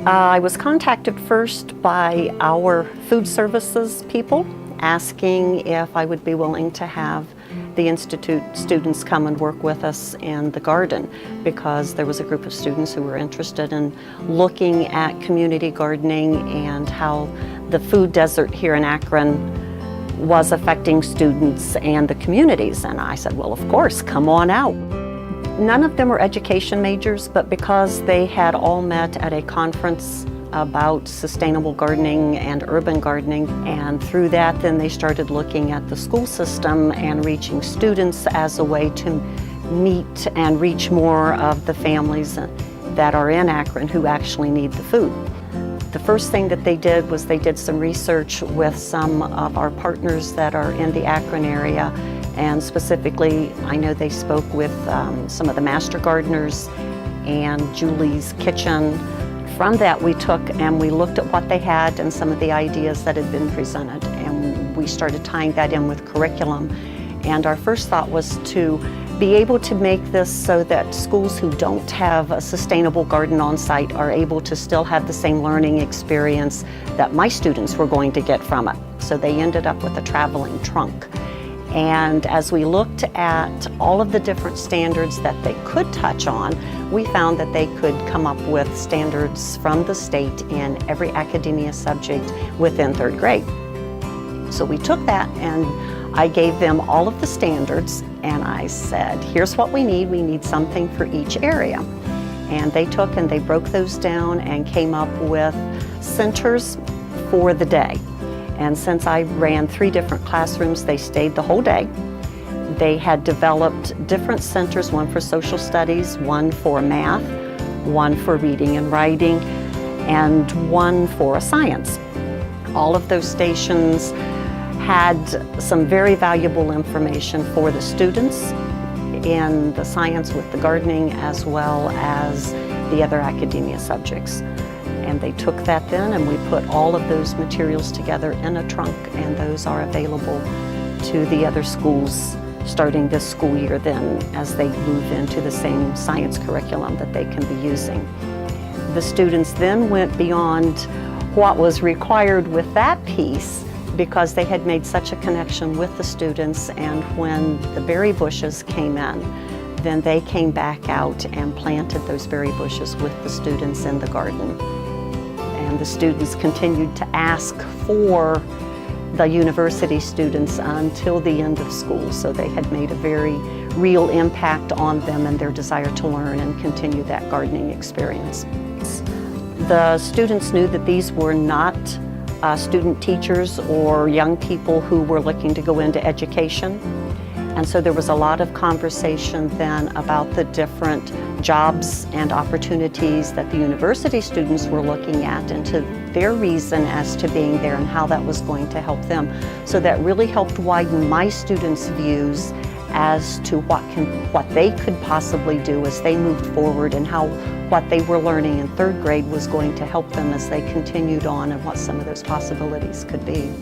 I was contacted first by our food services people asking if I would be willing to have the Institute students come and work with us in the garden, because there was a group of students who were interested in looking at community gardening and how the food desert here in Akron was affecting students and the communities. And I said, well, of course, come on out. None of them were education majors, but because they had all met at a conference about sustainable gardening and urban gardening, and through that then they started looking at the school system and reaching students as a way to meet and reach more of the families that are in Akron who actually need the food. The first thing that they did was they did some research with some of our partners that are in the Akron area, and specifically I know they spoke with some of the master gardeners and Julie's Kitchen. From that we took and we looked at what they had and some of the ideas that had been presented, and we started tying that in with curriculum. And our first thought was to be able to make this so that schools who don't have a sustainable garden on site are able to still have the same learning experience that my students were going to get from it. So they ended up with a traveling trunk. And as we looked at all of the different standards that they could touch on, we found that they could come up with standards from the state in every academia subject within third grade. So we took that and I gave them all of the standards and I said, here's what we need something for each area. And they took and they broke those down and came up with centers for the day. And since I ran 3 different classrooms, they stayed the whole day. They had developed different centers, one for social studies, one for math, one for reading and writing, and one for science. All of those stations had some very valuable information for the students in the science with the gardening as well as the other academia subjects. And they took that then and we put all of those materials together in a trunk, and those are available to the other schools starting this school year then as they move into the same science curriculum that they can be using. The students then went beyond what was required with that piece because they had made such a connection with the students, and when the berry bushes came in, then they came back out and planted those berry bushes with the students in the garden. And the students continued to ask for the university students until the end of school. So they had made a very real impact on them and their desire to learn and continue that gardening experience. The students knew that these were not student teachers or young people who were looking to go into education. And so there was a lot of conversation then about the different jobs and opportunities that the university students were looking at and to their reason as to being there and how that was going to help them. So that really helped widen my students' views as to what they could possibly do as they moved forward, and how what they were learning in third grade was going to help them as they continued on, and what some of those possibilities could be.